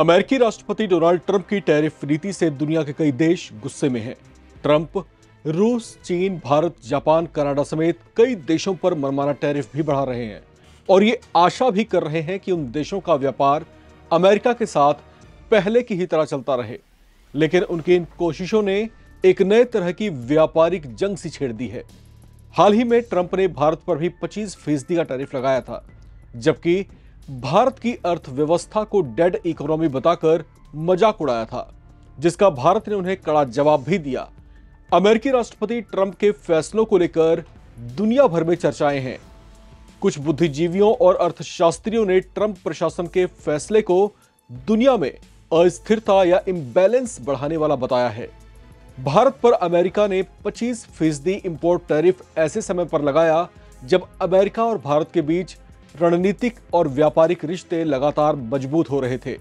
अमेरिकी राष्ट्रपति Donald Trump की टैरिफ नीति से दुनिया के कई देश गुस्से में हैं। ट्रंप रूस, चीन, भारत, जापान, कनाडा समेत कई देशों पर मनमाना टैरिफ भी बढ़ा रहे हैं और ये आशा भी कर रहे हैं कि उन देशों का व्यापार अमेरिका के साथ पहले की ही तरह चलता रहे। लेकिन उनकी इन कोशिशों ने एक नए तरह की व्यापारिक जंग सी छेड़ दी है। हाल ही में ट्रंप ने भारत पर भी 25% का टैरिफ लगाया था, जबकि भारत की अर्थव्यवस्था को डेड इकोनॉमी बताकर मजाक उड़ाया था, जिसका भारत ने उन्हें कड़ा जवाब भी दिया। अमेरिकी राष्ट्रपति ट्रंप के फैसलों को लेकर दुनिया भर में चर्चाएं हैं। कुछ बुद्धिजीवियों और अर्थशास्त्रियों ने ट्रंप प्रशासन के फैसले को दुनिया में अस्थिरता या इम्बैलेंस बढ़ाने वाला बताया है। भारत पर अमेरिका ने 25% इंपोर्ट टैरिफ ऐसे समय पर लगाया जब अमेरिका और भारत के बीच रणनीतिक और व्यापारिक रिश्ते लगातार मजबूत हो रहे थे।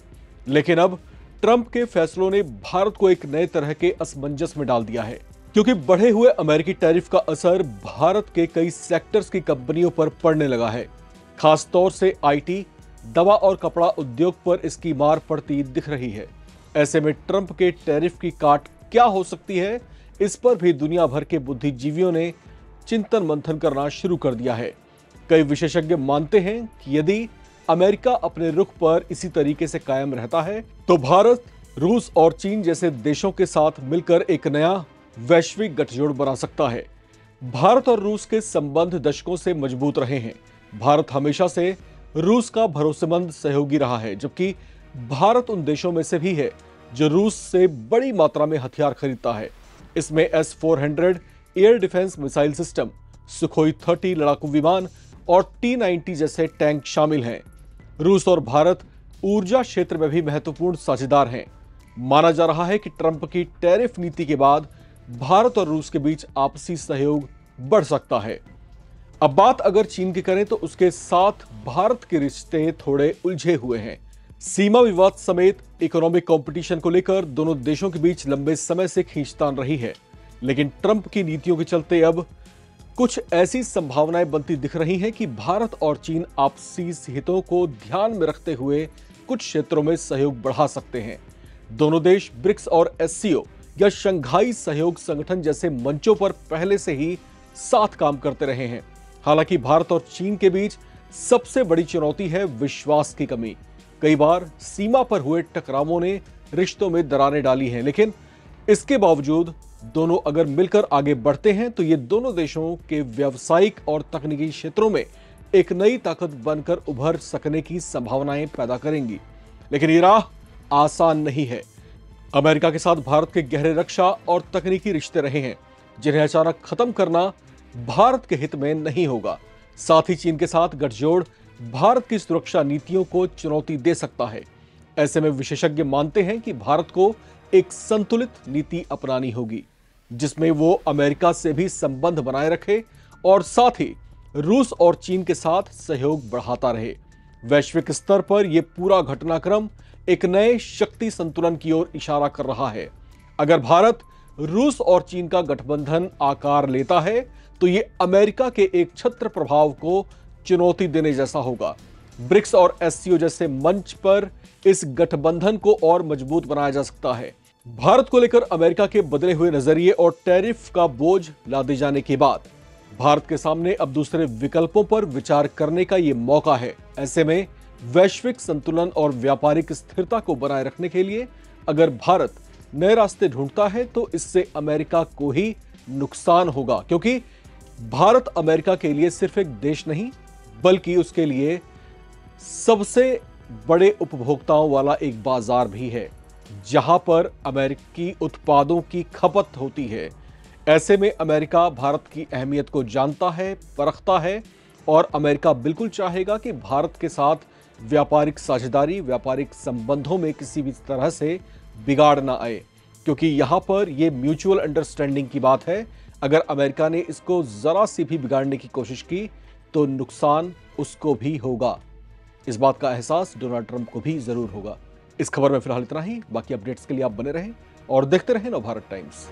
लेकिन अब ट्रंप के फैसलों ने भारत को एक नए तरह के असमंजस में डाल दिया है, क्योंकि बढ़े हुए अमेरिकी टैरिफ का असर भारत के कई सेक्टर्स की कंपनियों पर पड़ने लगा है। खासतौर से आईटी, दवा और कपड़ा उद्योग पर इसकी मार पड़ती दिख रही है। ऐसे में ट्रंप के टैरिफ की काट क्या हो सकती है, इस पर भी दुनिया भर के बुद्धिजीवियों ने चिंतन मंथन करना शुरू कर दिया है। कई विशेषज्ञ मानते हैं कि यदि अमेरिका अपने रुख पर इसी तरीके से कायम रहता है तो भारत, रूस और चीन जैसे देशों के साथ मिलकर एक नया वैश्विक गठजोड़ बना सकता है। भारत और रूस के संबंध दशकों से मजबूत रहे हैं। भारत हमेशा से रूस का भरोसेमंद सहयोगी रहा है, जबकि भारत उन देशों में से भी है जो रूस से बड़ी मात्रा में हथियार खरीदता है। इसमें S-400 air defence missile system, Sukhoi 30 लड़ाकू विमान और T-90 जैसे टैंक शामिल हैं। रूस और भारत ऊर्जा क्षेत्र में भी महत्वपूर्ण साझेदार हैं। माना जा रहा है कि ट्रंप की टैरिफ नीति के बाद भारत और रूस के बीच आपसी सहयोग बढ़ सकता है। अब बात अगर चीन की करें तो उसके साथ भारत के रिश्ते थोड़े उलझे हुए हैं। सीमा विवाद समेत इकोनॉमिक कंपटीशन को लेकर दोनों देशों के बीच लंबे समय से खींचतान रही है। लेकिन ट्रंप की नीतियों के चलते अब कुछ ऐसी संभावनाएं बनती दिख रही हैं कि भारत और चीन आपसी हितों को ध्यान में रखते हुए कुछ क्षेत्रों में सहयोग बढ़ा सकते हैं। दोनों देश ब्रिक्स और SCO या शंघाई सहयोग संगठन जैसे मंचों पर पहले से ही साथ काम करते रहे हैं। हालांकि भारत और चीन के बीच सबसे बड़ी चुनौती है विश्वास की कमी। कई बार सीमा पर हुए टकरावों ने रिश्तों में दरारें डाली हैं, लेकिन इसके बावजूद दोनों अगर मिलकर आगे बढ़ते हैं तो ये दोनों देशों के व्यावसायिक और तकनीकी क्षेत्रों में एक नई ताकत बनकर उभर सकने की संभावनाएं पैदा करेंगी। लेकिन ये राह आसान नहीं है। अमेरिका के साथ भारत के गहरे रक्षा और तकनीकी रिश्ते रहे हैं, जिन्हें अचानक खत्म करना भारत के हित में नहीं होगा। साथ ही चीन के साथ गठजोड़ भारत की सुरक्षा नीतियों को चुनौती दे सकता है। ऐसे में विशेषज्ञ मानते हैं कि भारत को एक संतुलित नीति अपनानी होगी, जिसमें वो अमेरिका से भी संबंध बनाए रखे और साथ ही रूस और चीन के साथ सहयोग बढ़ाता रहे। वैश्विक स्तर पर यह पूरा घटनाक्रम एक नए शक्ति संतुलन की ओर इशारा कर रहा है। अगर भारत, रूस और चीन का गठबंधन आकार लेता है तो यह अमेरिका के एक छत्र प्रभाव को चुनौती देने जैसा होगा। ब्रिक्स और SCO जैसे मंच पर इस गठबंधन को और मजबूत बनाया जा सकता है। भारत को लेकर अमेरिका के बदले हुए नजरिए और टैरिफ का बोझ लादे जाने के बाद भारत के सामने अब दूसरे विकल्पों पर विचार करने का यह मौका है। ऐसे में वैश्विक संतुलन और व्यापारिक स्थिरता को बनाए रखने के लिए अगर भारत नए रास्ते ढूंढता है तो इससे अमेरिका को ही नुकसान होगा, क्योंकि भारत अमेरिका के लिए सिर्फ एक देश नहीं बल्कि उसके लिए सबसे बड़े उपभोक्ताओं वाला एक बाजार भी है, जहां पर अमेरिकी उत्पादों की खपत होती है। ऐसे में अमेरिका भारत की अहमियत को जानता है, परखता है और अमेरिका बिल्कुल चाहेगा कि भारत के साथ व्यापारिक साझेदारी, व्यापारिक संबंधों में किसी भी तरह से बिगाड़ ना आए, क्योंकि यहां पर यह म्यूचुअल अंडरस्टैंडिंग की बात है। अगर अमेरिका ने इसको जरा सी भी बिगाड़ने की कोशिश की तो नुकसान उसको भी होगा। इस बात का एहसास डोनाल्ड ट्रंप को भी जरूर होगा। इस खबर में फिलहाल इतना ही। बाकी अपडेट्स के लिए आप बने रहें और देखते रहें नवभारत टाइम्स।